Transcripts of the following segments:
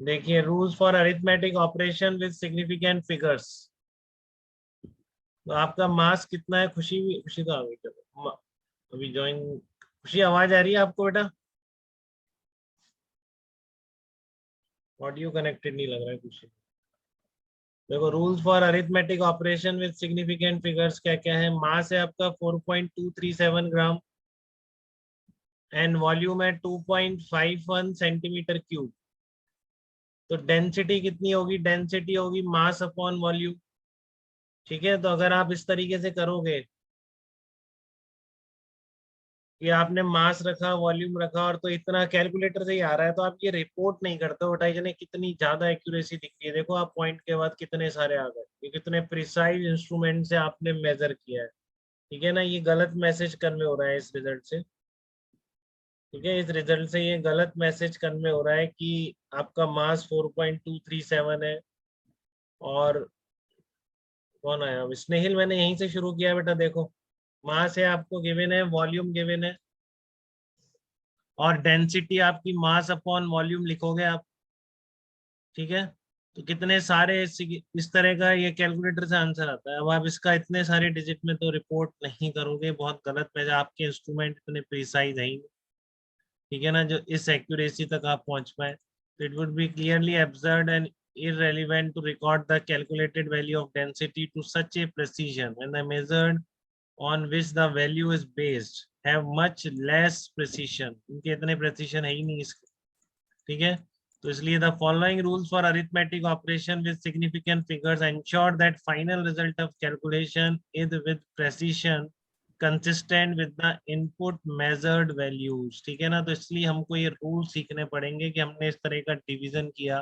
देखिए, rules for arithmetic operation with significant figures. तो आपका मास कितना है? खुशी भी, खुशी तो आ गई, चलो अभी ज्वाइन। खुशी, आवाज आ रही है आपको बेटा? ऑडियो कनेक्टेड नहीं लग रहा है खुशी। देखो, rules for arithmetic operation with significant figures क्या क्या है। मास है आपका 4.237 ग्राम एंड वॉल्यूम है 2.51 सेंटीमीटर क्यूब। तो डेंसिटी कितनी होगी? डेंसिटी होगी मास अपॉन वॉल्यूम। ठीक है, तो अगर आप इस तरीके से करोगे कि आपने मास रखा, वॉल्यूम रखा, और तो इतना कैलकुलेटर से ही आ रहा है, तो आप ये रिपोर्ट नहीं करते हो बेटा। जने कितनी ज्यादा एक्यूरेसी दिख रही है, देखो आप पॉइंट के बाद कितने सारे आ गए, ये कितने प्रिसाइज इंस्ट्रूमेंट से आपने मेजर किया है। ठीक है ना, ये गलत मैसेज कन्वे हो रहा है इस रिजल्ट से। ठीक है, इस रिजल्ट से ये गलत मैसेज कन्वे हो रहा है कि आपका मास 4.237 है। और कौन आया अब? स्नेहिल, मैंने यहीं से शुरू किया बेटा। देखो, मास है आपको गिवन है, वॉल्यूम गिवन है, और डेंसिटी आपकी मास अपॉन वॉल्यूम लिखोगे आप। ठीक है, तो कितने सारे इस तरह का ये कैलकुलेटर से आंसर आता है। अब आप इसका इतने सारे डिजिट में तो रिपोर्ट नहीं करोगे, बहुत गलत मैसेज। आपके इंस्ट्रूमेंट इतने प्रिसाइज है ही नहीं, ठीक है ना, जो इस एक्यूरेसी तक आप पहुंच पाए। तो it would be clearly absurd and irrelevant to record the calculated value of density to such a precision when the measured on which the value is based have much less precision। इनके इतने precision है ही नहीं इसके। ठीक है, तो इसलिए the following rules for arithmetic operation with significant figures ensure that final result of calculation is with precision consistent with the input measured values. ठीक है ना, तो इसलिए हमको ये रूल सीखने पड़ेंगे कि हमने इस तरह का डिवीजन किया।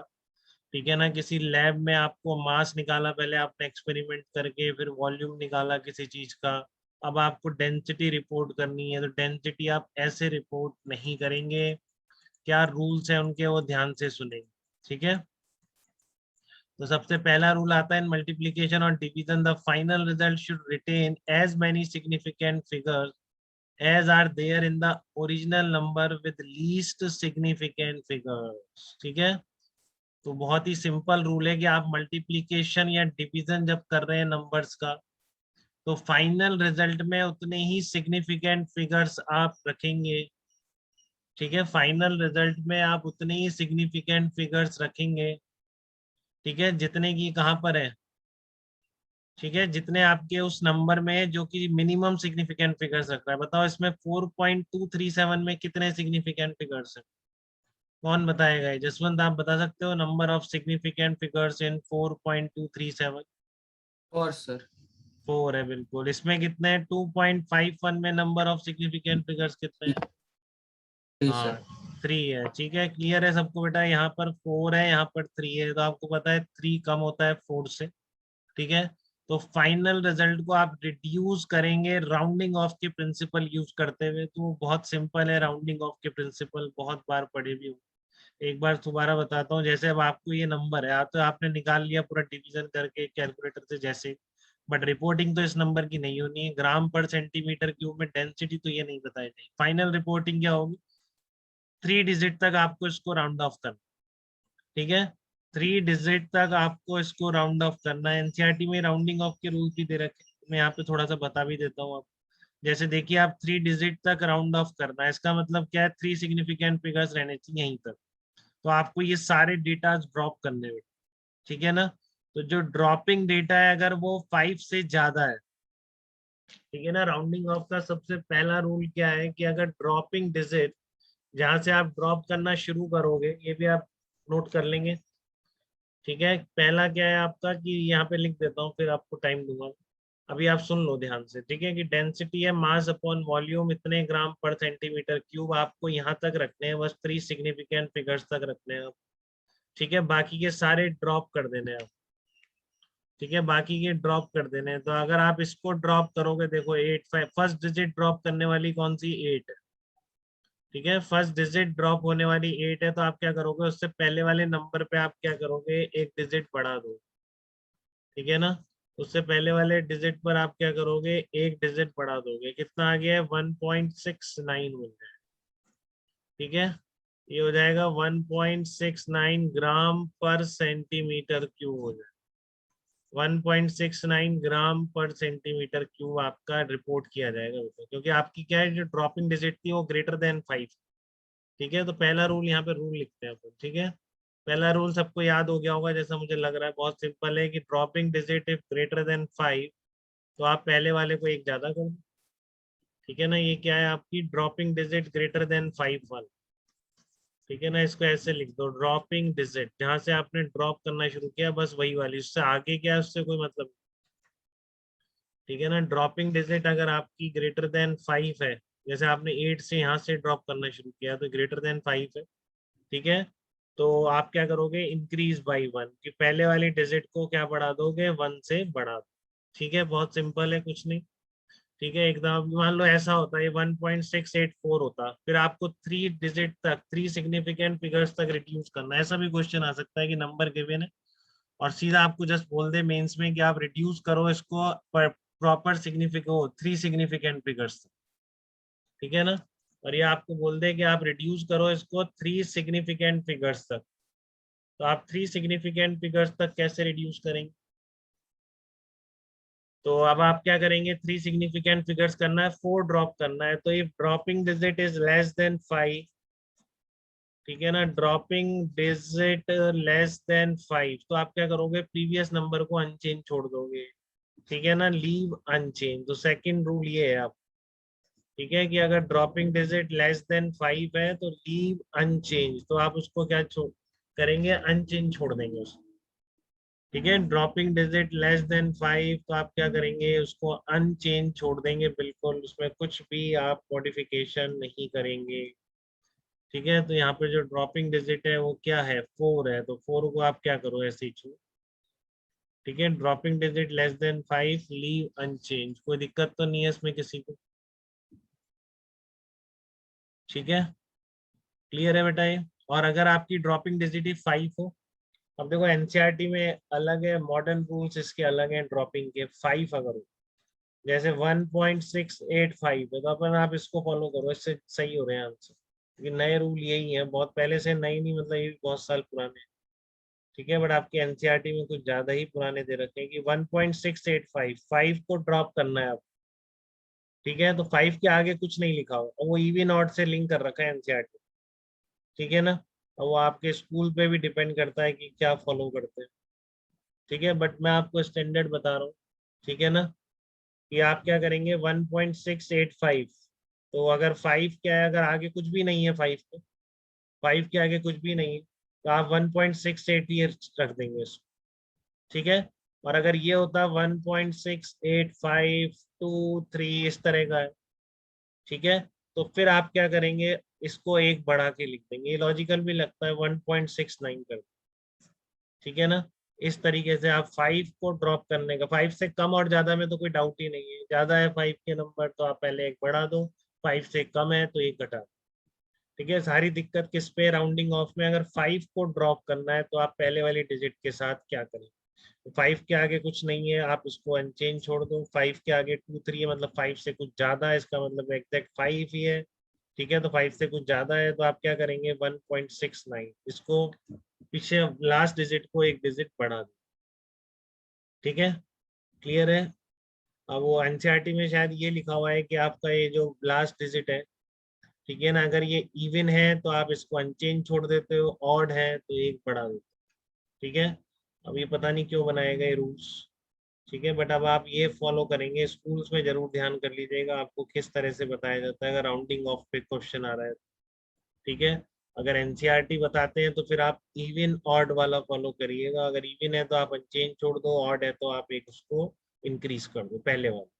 ठीक है ना, किसी लैब में आपको मास निकाला, पहले आपने एक्सपेरिमेंट करके, फिर वॉल्यूम निकाला किसी चीज का, अब आपको डेंसिटी रिपोर्ट करनी है, तो डेंसिटी आप ऐसे रिपोर्ट नहीं करेंगे। क्या रूल्स है उनके, वो ध्यान से सुनेंगे। ठीक है, तो सबसे पहला रूल आता है, मल्टीप्लीकेशन और division the final result should retain as many significant figures as are there in the original number with least significant figures. ठीक है, तो बहुत ही सिंपल रूल है कि आप मल्टीप्लीकेशन या डिवीजन जब कर रहे हैं नंबर्स का, तो फाइनल रिजल्ट में उतने ही सिग्निफिकेंट फिगर्स आप रखेंगे। ठीक है, फाइनल रिजल्ट में आप उतने ही सिग्निफिकेंट फिगर्स रखेंगे। ठीक है, जितने की कहाँ पर है, ठीक है, जितने आपके उस नंबर में है जो कि मिनिमम सिग्निफिकेंट फिगर्स रख रहा है। बताओ इसमें 4.237 में कितने सिग्निफिकेंट फिगर्स है? कौन बताएगा ये? जसवंत, आप बता सकते हो number of significant figures in 4.237? और सर 4 है, बिल्कुल। इसमें कितने हैं? 2.51 में नंबर ऑफ सिग्निफिकेंट फिगर्स कितने हैं? जी हाँ, सर। 3 है। ठीक है, क्लियर है सबको बेटा? यहाँ पर 4 है, यहाँ पर 3 है, तो आपको पता है 3 कम होता है 4 से। ठीक है, तो फाइनल रिजल्ट को आप रिड्यूस करेंगे राउंडिंग ऑफ के प्रिंसिपल यूज करते हुए। तो बहुत सिंपल है, राउंडिंग ऑफ के प्रिंसिपल बहुत बार पढ़े भी हो। एक बार दोबारा बताता हूँ। जैसे अब आपको ये नंबर है, आप तो आपने निकाल लिया पूरा डिवीजन करके कैलकुलेटर से जैसे, बट रिपोर्टिंग तो इस नंबर की नहीं होनी है। ग्राम पर सेंटीमीटर क्यूब में डेंसिटी तो ये नहीं बताई जाएगी। फाइनल रिपोर्टिंग क्या होगी? 3 डिजिट तक आपको इसको राउंड ऑफ करना। ठीक है, 3 डिजिट तक आपको इसको राउंड ऑफ करना है। एनसीईआरटी में राउंडिंग ऑफ के रूल भी दे रखे हैं, मैं यहाँ पे थोड़ा सा बता भी देता हूँ आप। जैसे देखिए, आप 3 डिजिट तक राउंड ऑफ करना है, इसका मतलब क्या है? 3 सिग्निफिकेंट फिगर्स रहने चाहिए यहीं तक। तो आपको ये सारे डेटा ड्रॉप करने हैं। ठीक है ना, तो जो ड्रॉपिंग डेटा है अगर वो 5 से ज्यादा है, ठीक है ना, राउंडिंग ऑफ का सबसे पहला रूल क्या है कि अगर ड्रॉपिंग डिजिट जहां से आप ड्रॉप करना शुरू करोगे, ये भी आप नोट कर लेंगे। ठीक है, पहला क्या है आपका, कि यहाँ पे लिख देता हूँ फिर आपको टाइम दूंगा। अभी आप सुन लो ध्यान से। ठीक है, कि डेंसिटी है मास अपॉन वॉल्यूम इतने ग्राम पर सेंटीमीटर क्यूब, आपको यहाँ तक रखने हैं, बस 3 सिग्निफिकेंट फिगर्स तक रखने हैं आप। ठीक है, बाकी के सारे ड्रॉप कर देने हैं आप। ठीक है, बाकी के ड्रॉप कर देने हैं। तो अगर आप इसको ड्रॉप करोगे, देखो 8 5, फर्स्ट डिजिट ड्रॉप करने वाली कौन सी? 8 है। ठीक है, फर्स्ट डिजिट ड्रॉप होने वाली 8 है, तो आप क्या करोगे? उससे पहले वाले नंबर पे आप क्या करोगे? एक डिजिट बढ़ा दो। ठीक है ना, उससे पहले वाले डिजिट पर आप क्या करोगे? एक डिजिट बढ़ा दोगे। कितना आ गया है? 1.69 हो गया है। ठीक है, ये हो जाएगा 1.69 ग्राम पर सेंटीमीटर क्यूब हो जाएगा। 1.69 ग्राम पर सेंटीमीटर क्यूब आपका रिपोर्ट किया जाएगा बेटा, क्योंकि आपकी क्या है, जो ड्रॉपिंग डिजिट थी वो ग्रेटर देन 5। ठीक है, तो पहला रूल यहाँ पे रूल लिखते हैं अपन। ठीक है, पहला रूल सबको याद हो गया होगा जैसा मुझे लग रहा है, बहुत सिंपल है कि dropping digit if greater than 5, तो आप पहले वाले को एक ज्यादा कर दो। ठीक है ना, ये क्या है आपकी ड्रॉपिंग डिजिट ग्रेटर देन 5 वाला। ठीक है ना, इसको ऐसे लिख दो, ड्रॉपिंग डिजिट जहां से आपने ड्रॉप करना शुरू किया बस वही वाली, उससे आगे क्या है उससे कोई मतलब। ठीक है ना, ड्रॉपिंग डिजिट अगर आपकी ग्रेटर देन 5 है, जैसे आपने 8 से यहाँ से ड्रॉप करना शुरू किया तो ग्रेटर देन 5 है। ठीक है, तो आप क्या करोगे, इंक्रीज बाई 1, कि पहले वाली डिजिट को क्या बढ़ा दोगे, 1 से बढ़ा दो। ठीक है, बहुत सिंपल है, कुछ नहीं। ठीक है, एकदम मान लो ऐसा होता है 1.684 होता, फिर आपको 3 डिजिट तक, 3 सिग्निफिकेंट फिगर्स तक रिड्यूस करना है। ऐसा भी क्वेश्चन आ सकता है कि नंबर गिवन है और सीधा आपको जस्ट बोल दे मेंस में कि आप रिड्यूस करो इसको प्रॉपर सिग्निफिकेंट 3 सिग्निफिकेंट फिगर्स तक। ठीक है ना, और ये आपको बोल दे कि आप रिड्यूस करो इसको 3 सिग्निफिकेंट फिगर्स तक, तो आप 3 सिग्निफिकेंट फिगर्स तक कैसे रिड्यूस करेंगे। तो अब आप क्या करेंगे, 3 सिग्निफिकेंट फिगर्स करना है, 4 ड्रॉप करना है, तो if dropping digit is less than 5, ठीक है ना, ड्रॉपिंग डिजिट लेस देन 5, तो आप क्या करोगे, प्रीवियस नंबर को अनचेंज छोड़ दोगे। ठीक है ना, लीव अनचेंज, तो सेकंड रूल ये है आप। ठीक है, कि अगर ड्रॉपिंग डिजिट लेस देन 5 है तो लीव अनचेंज, तो आप उसको क्या छोड़ करेंगे, अनचेंज छोड़ देंगे उसको। ठीक है, ड्रॉपिंग डिजिट लेस देन 5, तो आप क्या करेंगे, उसको अनचेंज छोड़ देंगे बिल्कुल, उसमें कुछ भी आप मॉडिफिकेशन नहीं करेंगे। ठीक है, तो यहाँ पे जो ड्रॉपिंग डिजिट है वो क्या है, 4 है, तो 4 को आप क्या करो, ऐसे ही छोड़। ठीक है, dropping digit less than 5, leave unchanged, कोई दिक्कत तो नहीं है इसमें किसी को। ठीक है, क्लियर है बेटा ये। और अगर आपकी ड्रॉपिंग डिजिट ही 5 हो, अब देखो एनसीईआरटी में अलग है, मॉडर्न रूल्स इसके अलग हैं ड्रॉपिंग के। 5 अगर हो, जैसे 1.685 है, तो अपन आप इसको फॉलो करो, इससे सही हो रहे हैं आंसर, क्योंकि नए रूल यही है, बहुत पहले से नई नहीं, मतलब ये भी बहुत साल पुराने हैं। ठीक है, बट आपके एनसीईआरटी में कुछ ज्यादा ही पुराने दे रखे हैं कि 1.685, 5 को ड्रॉप करना है आप। ठीक है, तो 5 के आगे कुछ नहीं लिखा हो, और वो इवन ऑड से लिंक कर रखा है एनसीईआरटी। ठीक है ना, और वो आपके स्कूल पे भी डिपेंड करता है कि क्या फॉलो करते हैं। ठीक है, बट मैं आपको स्टैंडर्ड बता रहा हूँ। ठीक है ना, कि आप क्या करेंगे, 1.685, तो अगर 5 क्या है, अगर आगे कुछ भी नहीं है, 5 के आगे कुछ भी नहीं है, तो आप 1.688 रख देंगे इसको। ठीक है, और अगर ये होता 1.68523 इस तरह का है, ठीक है, तो फिर आप क्या करेंगे, इसको एक बढ़ा के लिख देंगे, ये लॉजिकल भी लगता है, 1.69 कर। ठीक है ना, इस तरीके से आप 5 को ड्रॉप करने का, 5 से कम और ज्यादा में तो कोई डाउट ही नहीं है, ज्यादा है 5 के नंबर तो आप पहले एक बढ़ा दो, 5 से कम है तो एक घटा दो। ठीक है, सारी दिक्कत किस पे, राउंडिंग ऑफ में। अगर 5 को ड्रॉप करना है तो आप पहले वाली डिजिट के साथ क्या करें, तो 5 के आगे कुछ नहीं है, आप उसको अनचेंज छोड़ दो, 5 के आगे 2 3 है, मतलब 5 से कुछ ज्यादा है, इसका मतलब एग्जैक्ट 5 ही है। ठीक है, तो 5 से कुछ ज्यादा है तो आप क्या करेंगे, 1.69, इसको पीछे लास्ट डिजिट को एक डिजिट बढ़ा दो। ठीक है, क्लियर है। अब वो एनसीईआरटी में शायद ये लिखा हुआ है कि आपका ये जो लास्ट डिजिट है, ठीक है ना, अगर ये इवन है तो आप इसको अनचेंज छोड़ देते हो, ऑड है तो एक बढ़ा देते हो। ठीक है, अब ये पता नहीं क्यों बनाए गए रूल्स। ठीक है, बट अब आप ये फॉलो करेंगे, स्कूल्स में जरूर ध्यान कर लीजिएगा आपको किस तरह से बताया जाता है अगर राउंडिंग ऑफ पे क्वेश्चन आ रहा है। ठीक है, अगर एनसीईआरटी बताते हैं तो फिर आप इवन ऑड वाला फॉलो करिएगा, अगर इवन है तो आप अनचेंज छोड़ दो, ऑड है तो आप एक उसको इंक्रीज कर दो, पहले वाला।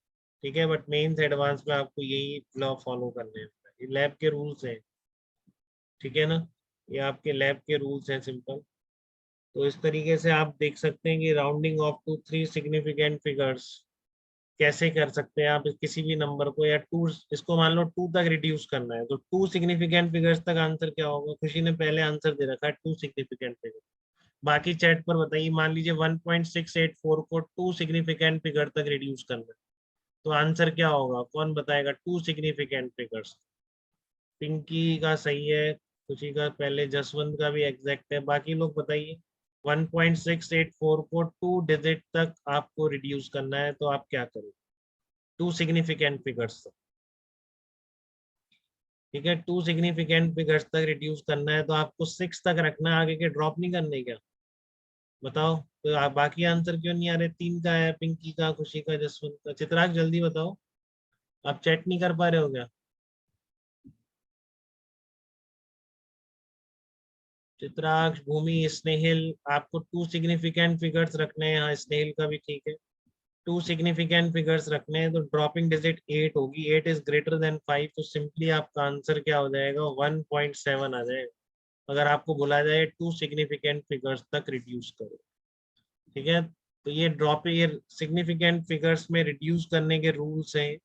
ठीक है, बट मेंस एडवांस में आपको यही लॉ फॉलो करने हैं, ये लैब के रूल्स हैं। ठीक है ना, ये आपके लैब के रूल्स हैं, सिंपल। तो इस तरीके से आप देख सकते हैं कि rounding off to 3 significant figures कैसे कर सकते हैं आप, किसी भी नंबर को, या 2, इसको मान लो 2 तक रिड्यूस करना है, तो 2 सिग्निफिकेंट फिगर्स तक आंसर क्या होगा, खुशी ने पहले आंसर दे रखा है 2 सिग्निफिकेंट फिगर। बाकी चैट पर बताइए, मान लीजिए 1.684 को 2 सिग्निफिकेंट फिगर तक रिड्यूस करना है, तो आंसर क्या होगा, कौन बताएगा, 2 सिग्निफिकेंट फिगर्स। पिंकी का सही है, खुशी का पहले, जसवंत का भी एग्जैक्ट है, बाकी लोग बताइए। 1.684 को 2 डिजिट तक आपको रिड्यूस करना है तो आप क्या करें? 2 सिग्निफिकेंट फिगर्स तक, ठीक है, 2 सिग्निफिकेंट फिगर्स तक रिड्यूस करना है तो आपको 6 तक रखना है, आगे के ड्रॉप नहीं करने क्या? बताओ तो आप, बाकी आंसर क्यों नहीं आ रहे? 3 का है, पिंकी का, खुशी का, जसवंत का। चित्राग जल्दी बताओ, आप चैट नहीं कर पा रहे हो क्या? चित्राक्ष, भूमि, स्नेहिल, आपको 2 सिग्निफिकेंट फिगर्स रखने हैं। हाँ, स्नेहिल का भी ठीक है, 2 सिग्निफिकेंट फिगर्स रखने हैं तो ड्रॉपिंग डिजिट 8 होगी। 8 इज ग्रेटर देन 5, तो सिंपली आपका आंसर क्या हो जाएगा? 1.7 आ जाएगा। अगर आपको बोला जाए 2 सिग्निफिकेंट फिगर्स तक रिड्यूस करो, ठीक है, तो ये ये सिग्निफिकेंट फिगर्स में रिड्यूस करने के रूल्स हैं,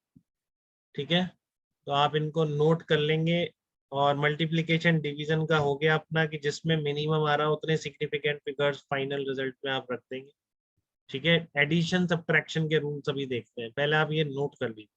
ठीक है, तो आप इनको नोट कर लेंगे। और मल्टीप्लिकेशन डिवीजन का हो गया अपना, कि जिसमें मिनिमम आ रहा है उतने सिग्निफिकेंट फिगर्स फाइनल रिजल्ट में आप रख देंगे, ठीक है। एडिशन सब्ट्रैक्शन के रूल्स अभी देखते हैं, पहले आप ये नोट कर लीजिए।